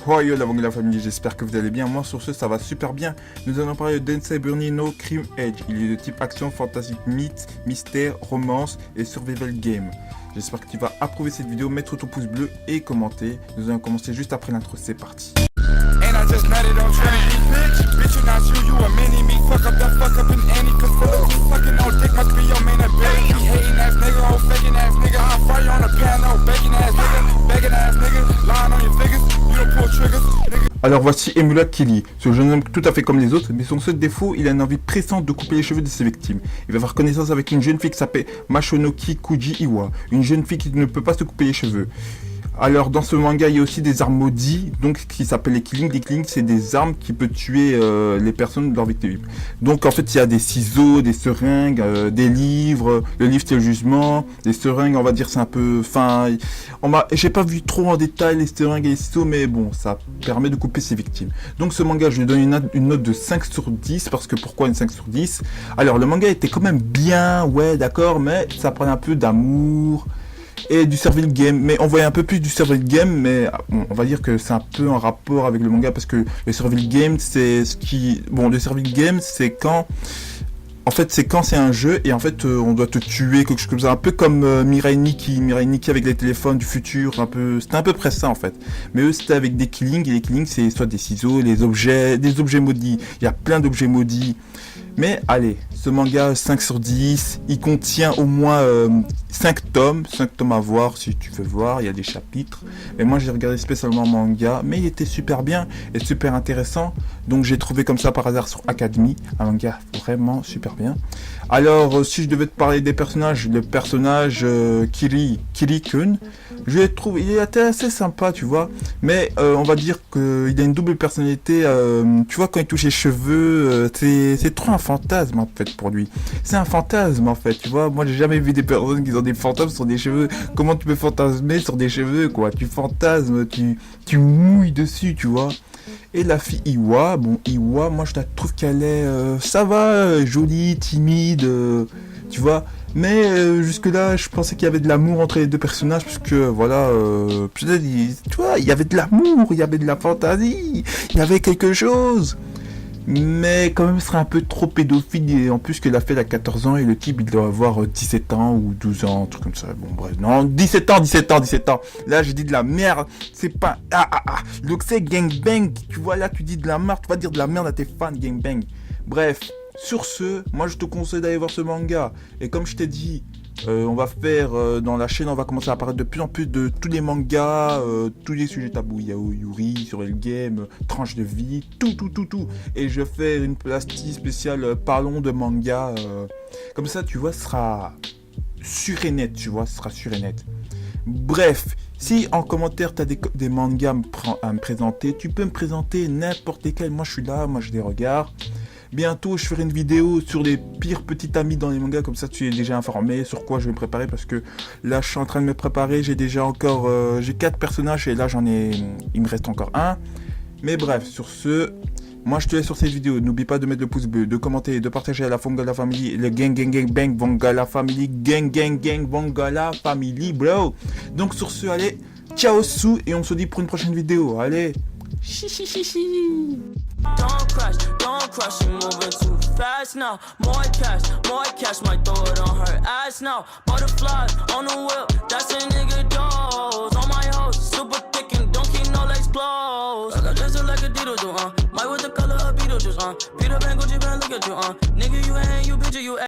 Oh yo la famille, j'espère que vous allez bien. Moi sur ce ça va super bien. Nous allons parler de Densei Burn no Crime Edge. Il est de type action, fantastique, mythe, mystère, romance et survival game. J'espère que tu vas approuver cette vidéo, mettre ton pouce bleu et commenter. Nous allons commencer juste après l'intro, c'est parti. Alors voici Emula Kili, ce jeune homme tout à fait comme les autres, mais son seul défaut, il a une envie pressante de couper les cheveux de ses victimes. Il va faire connaissance avec une jeune fille qui s'appelle Mashonoki Kuji Iwa, une jeune fille qui ne peut pas se couper les cheveux. Alors dans ce manga il y a aussi des armes maudites, donc qui s'appellent les Killing. Les Killing c'est des armes qui peuvent tuer les personnes de leur victime. Donc en fait il y a des ciseaux, des seringues, des livres, le livre c'est le jugement, les seringues on va dire c'est un peu, j'ai pas vu trop en détail les seringues et les ciseaux, mais bon ça permet de couper ses victimes. Donc ce manga je lui donne une note de 5 sur 10, parce que pourquoi une 5 sur 10? Alors le manga était quand même bien, ouais d'accord, mais ça prenait un peu d'amour et du survival game, mais on voyait un peu plus du survival game, mais bon, on va dire que c'est un peu en rapport avec le manga, parce que le survival game c'est ce qui, bon, le survival game c'est quand, en fait c'est quand c'est un jeu et en fait on doit te tuer, quelque chose comme ça, un peu comme Mirai Nikki avec les téléphones du futur, un peu, c'était à peu près ça en fait, mais eux c'était avec des killings, et les killings c'est soit des ciseaux, des objets maudits, il y a plein d'objets maudits. Mais allez, ce manga 5 sur 10, il contient au moins 5 tomes à voir si tu veux voir, il y a des chapitres. Mais moi j'ai regardé spécialement manga, mais il était super bien et super intéressant. Donc j'ai trouvé comme ça par hasard sur Academy, un manga vraiment super bien. Alors si je devais te parler des personnages, le personnage Kiri-kun, je le trouve, il est assez sympa tu vois. Mais on va dire qu'il a une double personnalité, tu vois quand il touche les cheveux, c'est trop un fantasme en fait pour lui. C'est un fantasme en fait, tu vois. Moi j'ai jamais vu des personnes qui ont des fantômes sur des cheveux. Comment tu peux fantasmer sur des cheveux quoi? Tu fantasmes, tu mouilles dessus, tu vois. Et la fille Iwa, bon Iwa, moi je la trouve qu'elle est, ça va, jolie, timide, tu vois. Mais jusque là, je pensais qu'il y avait de l'amour entre les deux personnages, parce que voilà, tu vois, il y avait de l'amour, il y avait de la fantaisie, il y avait quelque chose. Mais quand même, ce serait un peu trop pédophile, et en plus que la fille a 14 ans et le type il doit avoir 17 ans ou 12 ans, un truc comme ça. Bon bref, non, 17 ans. Là j'ai dit de la merde, c'est pas... Donc c'est gangbang, tu vois, là tu dis de la merde, tu vas dire de la merde à tes fans, gangbang. Bref, sur ce, moi je te conseille d'aller voir ce manga. Et comme je t'ai dit, on va faire dans la chaîne, on va commencer à apparaître de plus en plus de tous les mangas, tous les sujets tabous, Yao Yuri, sur le game, tranche de vie, tout. Et je fais une plastie spéciale parlons de manga, comme ça tu vois, ce sera sûr et net, tu vois, ce sera sûr et net. Bref, si en commentaire tu as des mangas à me présenter, tu peux me présenter n'importe lesquels, moi je suis là, moi je les regarde. Bientôt, je ferai une vidéo sur les pires petits amis dans les mangas, comme ça tu es déjà informé sur quoi je vais me préparer, parce que là je suis en train de me préparer, j'ai déjà encore, j'ai 4 personnages et là il me reste encore un. Mais bref, sur ce, moi je te laisse sur cette vidéo, n'oublie pas de mettre le pouce bleu, de commenter, de partager à la Vongala Family, le gang bang, Vongala Family, gang, Vongala Family, bro. Donc sur ce, allez, ciao sous, et on se dit pour une prochaine vidéo, allez. Don't crush, you moving too fast now. More cash, might throw it on her ass now. Butterflies on the whip, that's a nigga dose. On my hoes, super thick and don't keep no legs closed. I got dressed like a Beetle do, Might with the color of Beetlejuice, Peter Pan, Gucci Pan, look at you, Nigga, you ain't, you picture, you